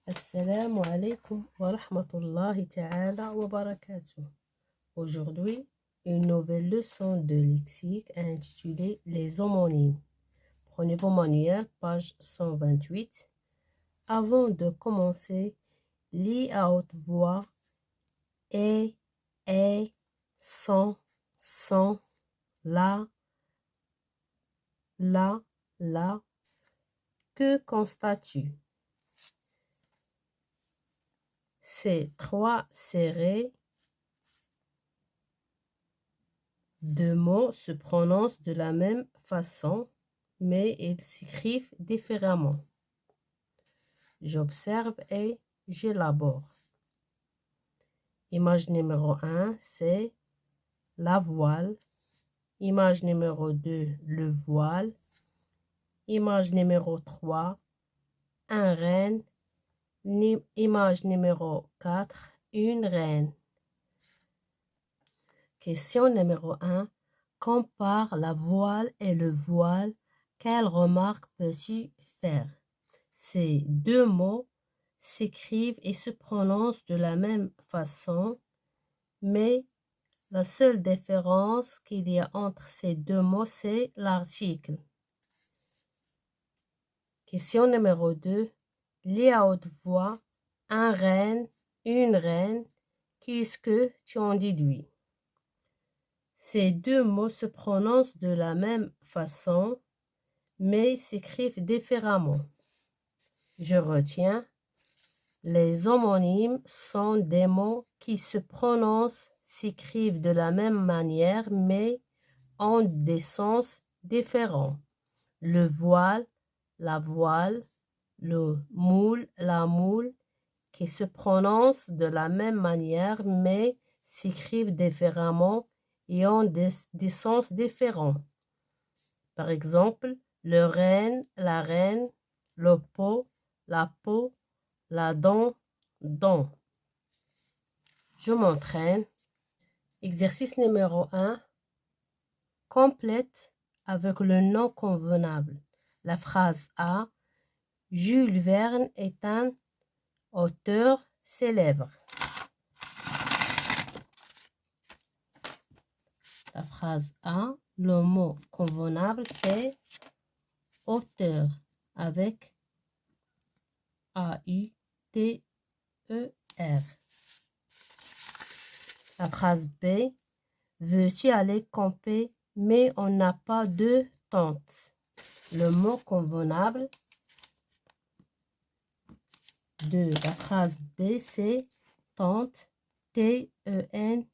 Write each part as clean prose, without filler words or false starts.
Assalamu alaikum wa rahmatullahi ta'ala wa barakatuh. Aujourd'hui, une nouvelle leçon de lexique intitulée Les homonymes. Prenez vos manuels, page 128. Avant de commencer, lis à haute voix et, son, la. Que constates-tu? Ces trois séries de mots se prononcent de la même façon, mais ils s'écrivent différemment. J'observe et j'élabore. Image numéro 1, c'est la voile. Image numéro 2, le voile. Image numéro 3, un renne. Image numéro 4, une reine. Question numéro 1. Compare la voile et le voile. Quelle remarque peux-tu faire? Ces deux mots s'écrivent et se prononcent de la même façon, mais la seule différence qu'il y a entre ces deux mots, c'est l'article. Question numéro 2. Lis à haute voix un renne, une reine. Qu'est-ce que tu en déduis? Ces deux mots se prononcent de la même façon, mais s'écrivent différemment. Je retiens, les homonymes sont des mots qui se prononcent, s'écrivent de la même manière, mais ont des sens différents. Le voile, la voile, le moule, la moule, qui se prononcent de la même manière, mais s'écrivent différemment et ont des sens différents. Par exemple, le renne, la reine, le pot, la peau, la dent, dent. Je m'entraîne. Exercice numéro 1. Complète avec le nom convenable. La phrase A. Jules Verne est un auteur célèbre. La phrase A, le mot convenable, c'est auteur avec A-U-T-E-R. La phrase B, veux-tu aller camper, mais on n'a pas de tente. Le mot convenable de la phrase B, c'est tente, T-E-N-T-E.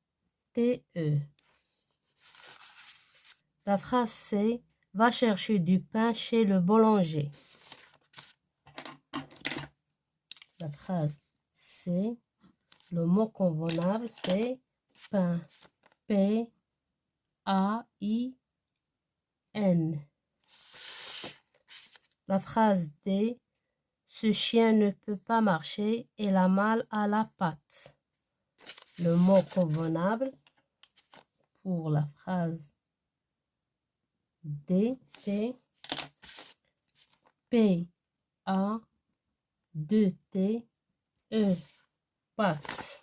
La phrase C, va chercher du pain chez le boulanger. La phrase C, le mot convenable, c'est pain. P-A-I-N. La phrase D, ce chien ne peut pas marcher, il a mal à la patte. Le mot convenable pour la phrase D, c'est P-A-2-T-E, patte.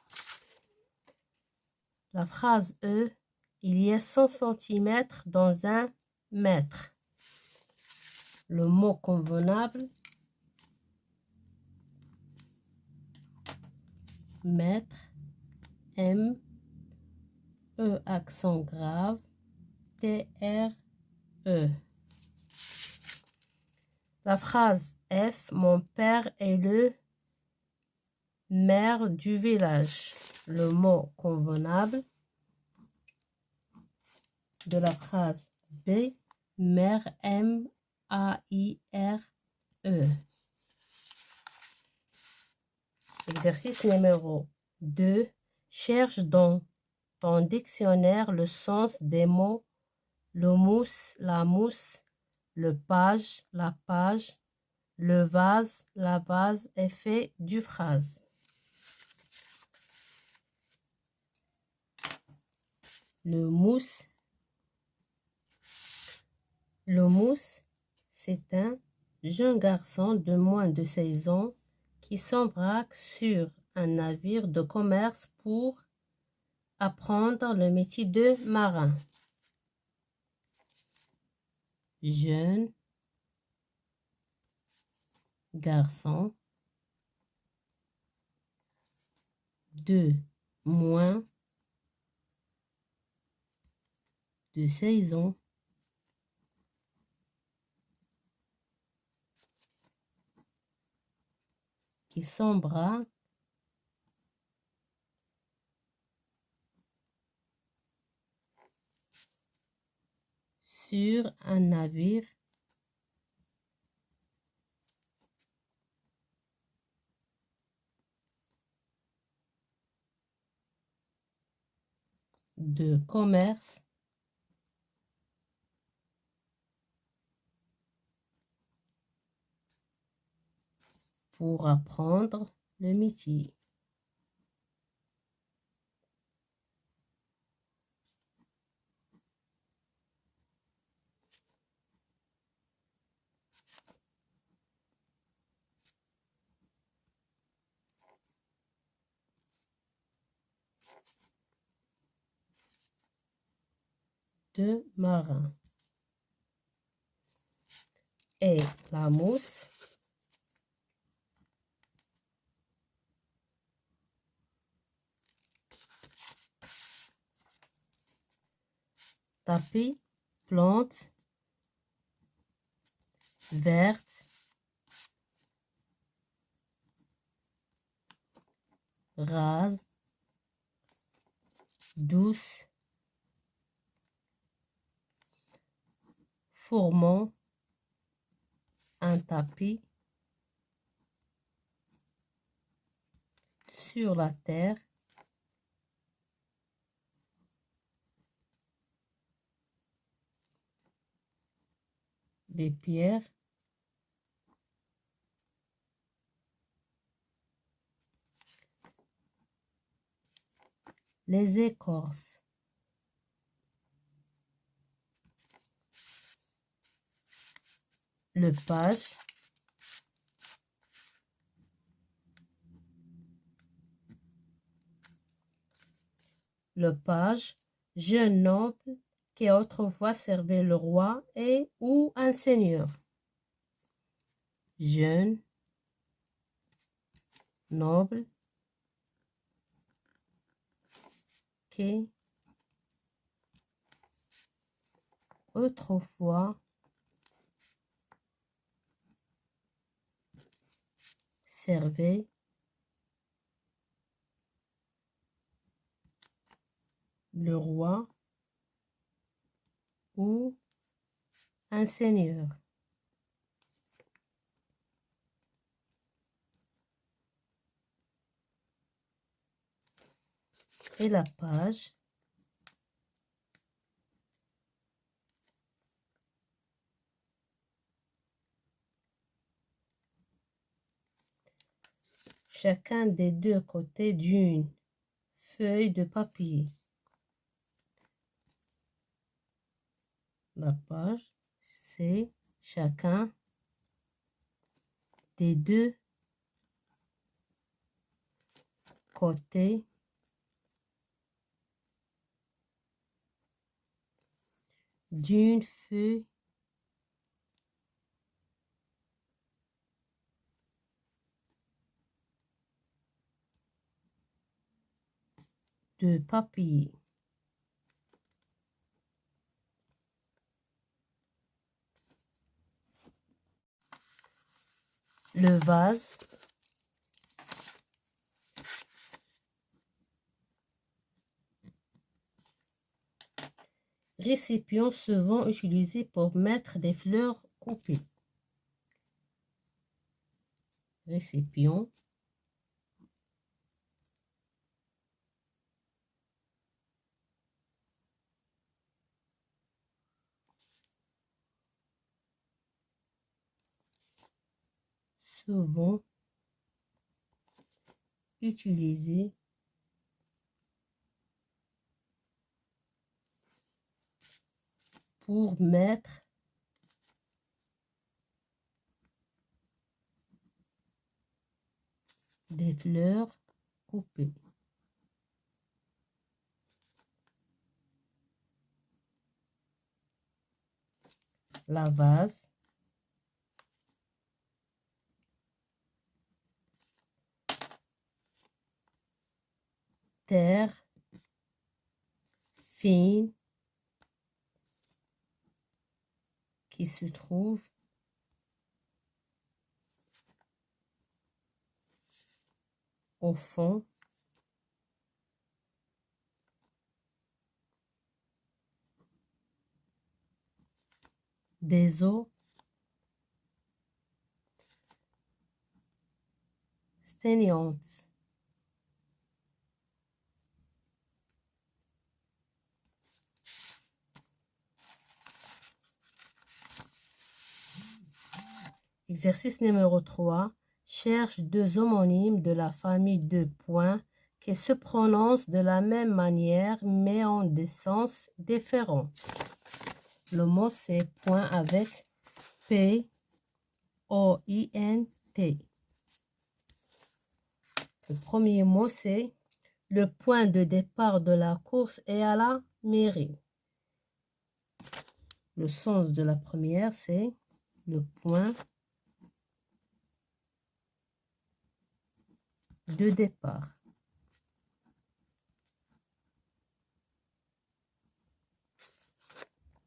La phrase E, il y a 100 cm dans un mètre. Le mot convenable, mètre, M, E accent grave, T-R-E. La phrase F, mon père est le maire du village. Le mot convenable de la phrase B, maire, M-A-I-R-E. Exercice numéro 2. Cherche dans ton dictionnaire le sens des mots le mousse, la mousse, le page, la page, le vase, la vase, effet du phrase. Le mousse, c'est un jeune garçon de moins de 16 ans qui s'embarque sur un navire de commerce pour apprendre le métier de marin. Jeune garçon de moins de 16 ans qui s'embarque sur un navire de commerce pour apprendre le métier. De marin. Et la mousse tapis, plante verte, rase, douce, formant un tapis sur la terre, des pierres, les écorces, le page, jeune noble qui autrefois servait le roi et ou un seigneur. Jeune noble qui autrefois servait le roi ou un seigneur. Et la page chacun des deux côtés d'une feuille de papier. La page, c'est chacun des deux côtés d'une feuille de papier. Le vase, récipient souvent utilisé pour mettre des fleurs coupées. Récipient souvent utilisé pour mettre des fleurs coupées. La vase. Terre fine qui se trouve au fond des eaux stagnantes. Exercice numéro 3. Cherche deux homonymes de la famille de points qui se prononcent de la même manière mais en des sens différents. Le mot c'est point avec P-O-I-N-T. Le premier mot c'est le point de départ de la course est à la mairie. Le sens de la première c'est le point de départ.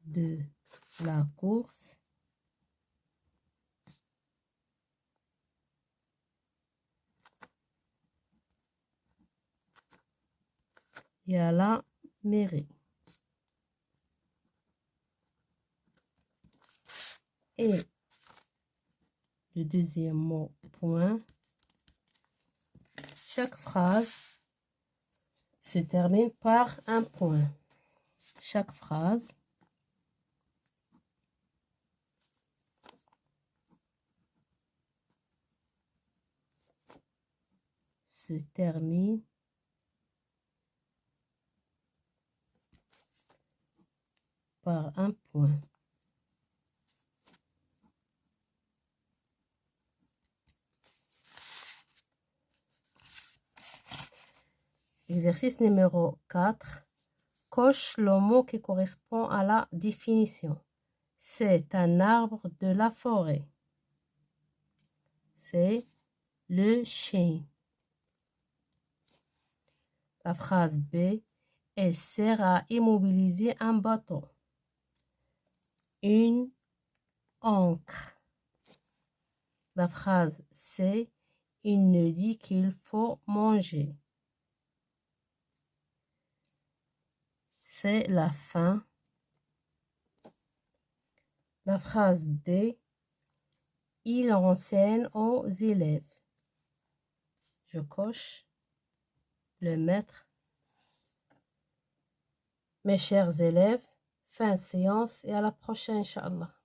De la course et à la mairie. Et le deuxième mot point. Chaque phrase se termine par un point. Chaque phrase se termine par un point. Exercice numéro 4. Coche le mot qui correspond à la définition. C'est un arbre de la forêt. C'est le chêne. La phrase B. Elle sert à immobiliser un bateau. Une encre. La phrase C. Il nous dit qu'il faut manger. C'est la fin. La phrase D. Il enseigne aux élèves. Je coche le maître. Mes chers élèves, fin de séance et à la prochaine, Inch'Allah.